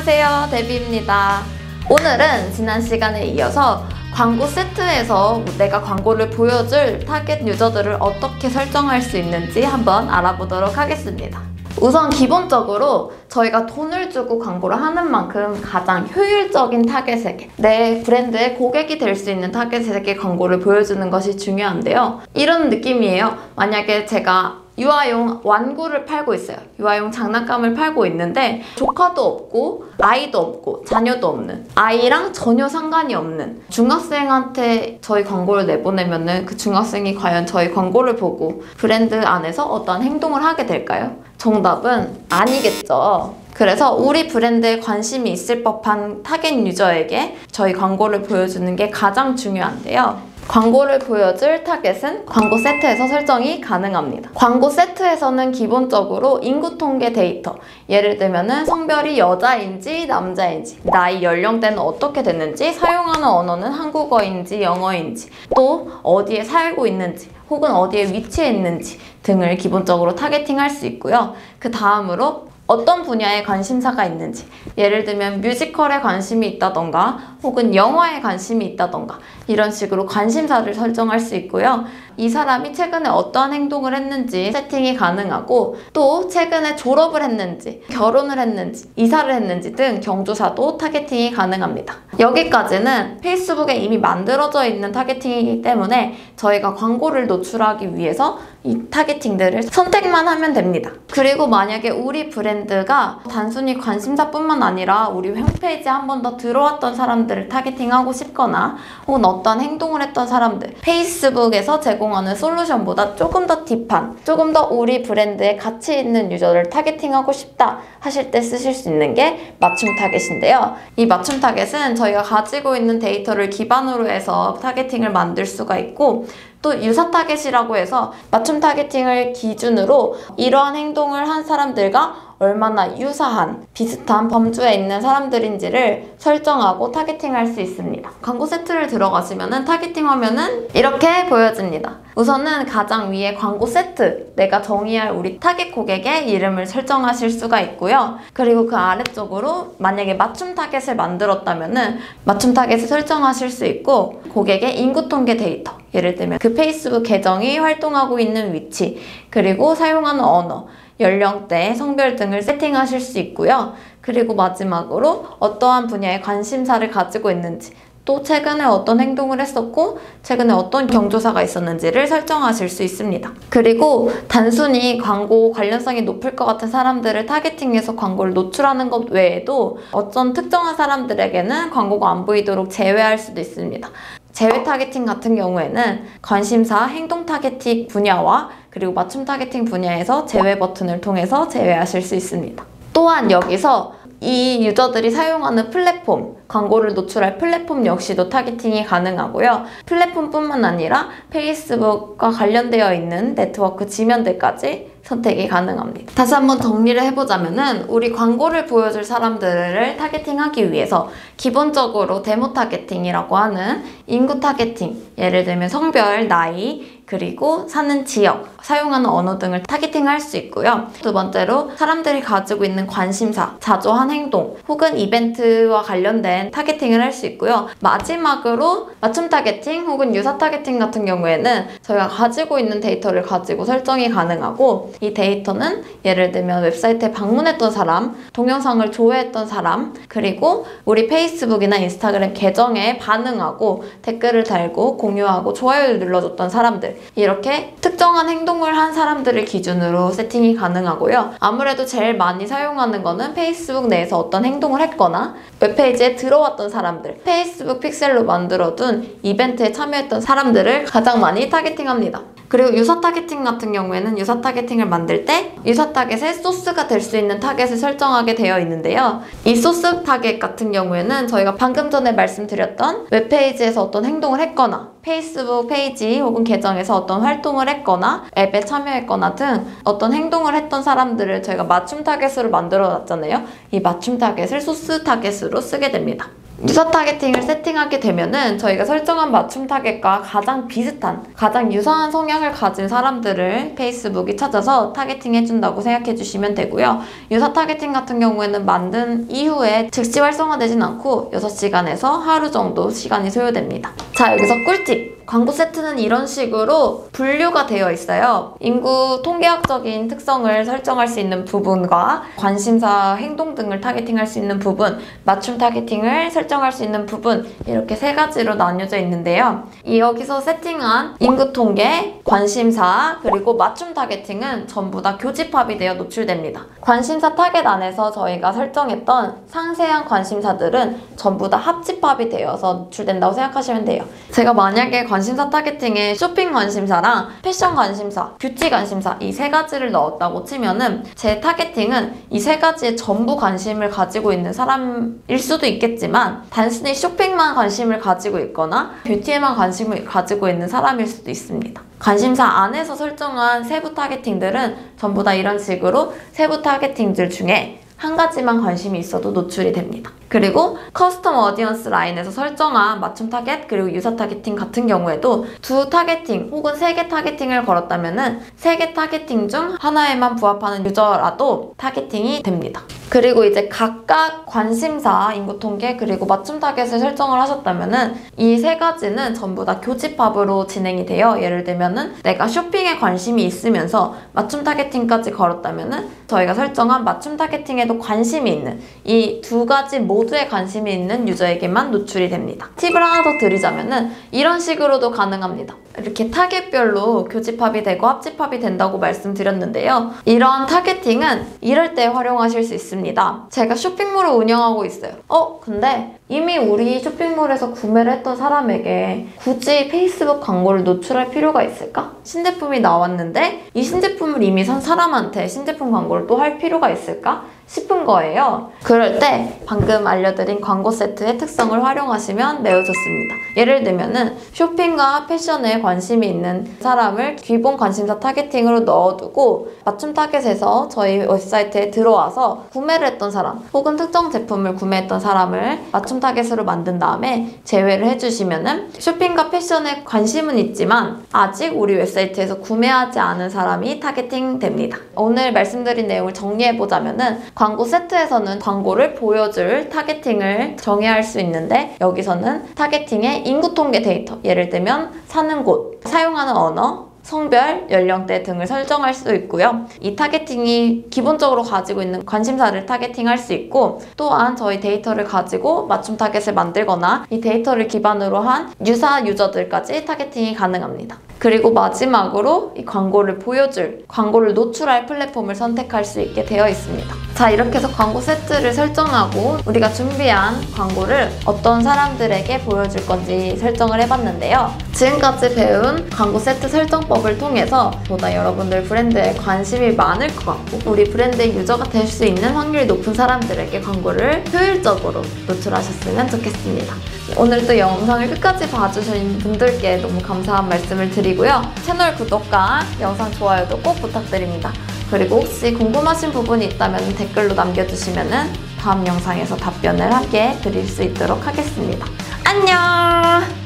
안녕하세요, 데비입니다. 오늘은 지난 시간에 이어서 광고 세트에서 내가 광고를 보여줄 타겟 유저들을 어떻게 설정할 수 있는지 한번 알아보도록 하겠습니다. 우선 기본적으로 저희가 돈을 주고 광고를 하는 만큼 가장 효율적인 타겟에게, 내 브랜드의 고객이 될 수 있는 타겟에게 광고를 보여주는 것이 중요한데요. 이런 느낌이에요. 만약에 제가 유아용玩具를 팔고 있어요. 유아용 장난감을 팔고 있는데 조카도 없고 아이도 없고 자녀도 없는, 아이랑 전혀 상관이 없는 중학생한테 저희 광고를 내보내면은 그 중학생이 과연 저희 광고를 보고 브랜드 안에서 어떠한 행동을 하게 될까요? 정답은 아니겠죠. 그래서 우리 브랜드에 관심이 있을 법한 타겟 유저에게 저희 광고를 보여주는 게 가장 중요한데요. 광고를 보여줄 타겟은 광고 세트에서 설정이 가능합니다. 광고 세트에서는 기본적으로 인구 통계 데이터, 예를 들면은 성별이 여자인지 남자인지, 나이 연령대는 어떻게 됐는지, 사용하는 언어는 한국어인지 영어인지, 또 어디에 살고 있는지 혹은 어디에 위치해 있는지 등을 기본적으로 타겟팅할 수 있고요. 그 다음으로 어떤 분야에 관심사가 있는지, 예를 들면 뮤지컬에 관심이 있다던가 혹은 영화에 관심이 있다던가 이런 식으로 관심사를 설정할 수 있고요. 이 사람이 최근에 어떠한 행동을 했는지 세팅이 가능하고, 또 최근에 졸업을 했는지, 결혼을 했는지, 이사를 했는지 등 경조사도 타겟팅이 가능합니다. 여기까지는 페이스북에 이미 만들어져 있는 타겟팅이기 때문에 저희가 광고를 노출하기 위해서 이 타겟팅들을 선택만 하면 됩니다. 그리고 만약에 우리 브랜드가 단순히 관심사뿐만 아니라 우리 홈페이지에 한 번 더 들어왔던 사람들을 타겟팅하고 싶거나 혹은 어떤 행동을 했던 사람들, 페이스북에서 제공하는 솔루션보다 조금 더 딥한, 조금 더 우리 브랜드에 가치 있는 유저를 타겟팅하고 싶다 하실 때 쓰실 수 있는 게 맞춤 타겟인데요. 이 맞춤 타겟은 저희가 가지고 있는 데이터를 기반으로 해서 타겟팅을 만들 수가 있고, 또 유사 타겟이라고 해서 맞춤 타겟팅을 기준으로 이러한 행동을 한 사람들과 얼마나 유사한, 비슷한 범주에 있는 사람들인지를 설정하고 타겟팅할 수 있습니다. 광고 세트를 들어가시면 타겟팅 화면은 이렇게 보여집니다. 우선은 가장 위에 광고 세트, 내가 정의할 우리 타겟 고객의 이름을 설정하실 수가 있고요. 그리고 그 아래쪽으로 만약에 맞춤 타겟을 만들었다면 맞춤 타겟을 설정하실 수 있고, 고객의 인구 통계 데이터, 예를 들면 그 페이스북 계정이 활동하고 있는 위치, 그리고 사용하는 언어, 연령대, 성별 등을 세팅하실 수 있고요. 그리고 마지막으로 어떠한 분야에 관심사를 가지고 있는지, 또 최근에 어떤 행동을 했었고 최근에 어떤 경조사가 있었는지를 설정하실 수 있습니다. 그리고 단순히 광고 관련성이 높을 것 같은 사람들을 타겟팅해서 광고를 노출하는 것 외에도 어떤 특정한 사람들에게는 광고가 안 보이도록 제외할 수도 있습니다. 제외 타겟팅 같은 경우에는 관심사, 행동 타겟팅 분야와 그리고 맞춤 타겟팅 분야에서 제외 버튼을 통해서 제외하실 수 있습니다. 또한 여기서 이 유저들이 사용하는 플랫폼, 광고를 노출할 플랫폼 역시도 타겟팅이 가능하고요. 플랫폼뿐만 아니라 페이스북과 관련되어 있는 네트워크 지면들까지 선택이 가능합니다. 다시 한번 정리를 해보자면은 우리 광고를 보여줄 사람들을 타겟팅하기 위해서 기본적으로 데모 타겟팅이라고 하는 인구 타겟팅, 예를 들면 성별, 나이, 그리고 사는 지역, 사용하는 언어 등을 타겟팅할 수 있고요. 두 번째로 사람들이 가지고 있는 관심사, 자주 한 행동, 혹은 이벤트와 관련된 타겟팅을 할 수 있고요. 마지막으로 맞춤 타겟팅 혹은 유사 타겟팅 같은 경우에는 저희가 가지고 있는 데이터를 가지고 설정이 가능하고, 이 데이터는 예를 들면 웹사이트에 방문했던 사람, 동영상을 조회했던 사람, 그리고 우리 페이스북이나 인스타그램 계정에 반응하고 댓글을 달고 공유하고 좋아요를 눌러줬던 사람들, 이렇게 특정한 행동을 한 사람들을 기준으로 세팅이 가능하고요. 아무래도 제일 많이 사용하는 거는 페이스북 내에서 어떤 행동을 했거나 웹페이지에 들어왔던 사람들, 페이스북 픽셀로 만들어둔 이벤트에 참여했던 사람들을 가장 많이 타겟팅합니다. 그리고 유사 타겟팅 같은 경우에는 유사 타겟팅을 만들 때 유사 타겟의 소스가 될 수 있는 타겟을 설정하게 되어 있는데요. 이 소스 타겟 같은 경우에는 저희가 방금 전에 말씀드렸던 웹페이지에서 어떤 행동을 했거나 페이스북 페이지 혹은 계정에서 어떤 활동을 했거나 앱에 참여했거나 등 어떤 행동을 했던 사람들을 저희가 맞춤 타겟으로 만들어 놨잖아요. 이 맞춤 타겟을 소스 타겟으로 쓰게 됩니다. 유사 타겟팅을 세팅하게 되면은 저희가 설정한 맞춤 타겟과 가장 비슷한, 가장 유사한 성향을 가진 사람들을 페이스북이 찾아서 타겟팅 해준다고 생각해 주시면 되고요. 유사 타겟팅 같은 경우에는 만든 이후에 즉시 활성화되진 않고 6시간에서 하루 정도 시간이 소요됩니다. 자, 여기서 꿀팁! 광고 세트는 이런 식으로 분류가 되어 있어요. 인구 통계학적인 특성을 설정할 수 있는 부분과 관심사, 행동 등을 타겟팅할 수 있는 부분, 맞춤 타겟팅을 설정할 수 있는 부분, 이렇게 3가지로 나뉘어져 있는데요. 여기서 세팅한 인구 통계, 관심사, 그리고 맞춤 타겟팅은 전부 다 교집합이 되어 노출됩니다. 관심사 타겟 안에서 저희가 설정했던 상세한 관심사들은 전부 다 합집합이 되어서 노출된다고 생각하시면 돼요. 제가 만약에 관심사 타겟팅에 쇼핑 관심사랑 패션 관심사, 뷰티 관심사 이 3가지를 넣었다고 치면은 제 타겟팅은 이 3가지에 전부 관심을 가지고 있는 사람일 수도 있겠지만 단순히 쇼핑만 관심을 가지고 있거나 뷰티에만 관심을 가지고 있는 사람일 수도 있습니다. 관심사 안에서 설정한 세부 타겟팅들은 전부 다 이런 식으로 세부 타겟팅들 중에 한 가지만 관심이 있어도 노출이 됩니다. 그리고 커스텀 어디언스 라인에서 설정한 맞춤 타겟 그리고 유사 타겟팅 같은 경우에도 2 타겟팅 혹은 3개 타겟팅을 걸었다면은 3개 타겟팅 중 하나에만 부합하는 유저라도 타겟팅이 됩니다. 그리고 이제 각각 관심사, 인구 통계, 그리고 맞춤 타겟을 설정을 하셨다면은 이 3가지는 전부 다 교집합으로 진행이 돼요. 예를 들면은 내가 쇼핑에 관심이 있으면서 맞춤 타겟팅까지 걸었다면은 저희가 설정한 맞춤 타겟팅에도 관심이 있는 이 2가지 모두에 관심이 있는 유저에게만 노출이 됩니다. 팁을 하나 더 드리자면은 이런 식으로도 가능합니다. 이렇게 타겟별로 교집합이 되고 합집합이 된다고 말씀드렸는데요. 이런 타겟팅은 이럴 때 활용하실 수 있습니다. 제가 쇼핑몰을 운영하고 있어요. 근데 이미 우리 쇼핑몰에서 구매를 했던 사람에게 굳이 페이스북 광고를 노출할 필요가 있을까? 신제품이 나왔는데 이 신제품을 이미 산 사람한테 신제품 광고를 또 할 필요가 있을까? 싶은 거예요. 그럴 때 방금 알려드린 광고 세트의 특성을 활용하시면 매우 좋습니다. 예를 들면은 쇼핑과 패션에 관심이 있는 사람을 기본 관심사 타겟팅으로 넣어두고 맞춤 타겟에서 저희 웹사이트에 들어와서 구매를 했던 사람 혹은 특정 제품을 구매했던 사람을 맞춤 타겟으로 만든 다음에 제외를 해주시면은 쇼핑과 패션에 관심은 있지만 아직 우리 웹사이트에서 구매하지 않은 사람이 타겟팅 됩니다. 오늘 말씀드린 내용을 정리해보자면은 광고 세트에서는 광고를 보여줄 타겟팅을 정의할 수 있는데 여기서는 타겟팅의 인구 통계 데이터, 예를 들면 사는 곳, 사용하는 언어, 성별, 연령대 등을 설정할 수도 있고요. 이 타겟팅이 기본적으로 가지고 있는 관심사를 타겟팅할 수 있고 또한 저희 데이터를 가지고 맞춤 타겟을 만들거나 이 데이터를 기반으로 한 유사 유저들까지 타겟팅이 가능합니다. 그리고 마지막으로 이 광고를 보여줄, 광고를 노출할 플랫폼을 선택할 수 있게 되어 있습니다. 자, 이렇게 해서 광고 세트를 설정하고 우리가 준비한 광고를 어떤 사람들에게 보여줄 건지 설정을 해봤는데요. 지금까지 배운 광고 세트 설정법을 통해서 보다 여러분들 브랜드에 관심이 많을 것 같고 우리 브랜드의 유저가 될 수 있는 확률이 높은 사람들에게 광고를 효율적으로 노출하셨으면 좋겠습니다. 오늘도 영상을 끝까지 봐주신 분들께 너무 감사한 말씀을 드리고요. 채널 구독과 영상 좋아요도 꼭 부탁드립니다. 그리고 혹시 궁금하신 부분이 있다면 댓글로 남겨주시면 다음 영상에서 답변을 함께 드릴 수 있도록 하겠습니다. 안녕!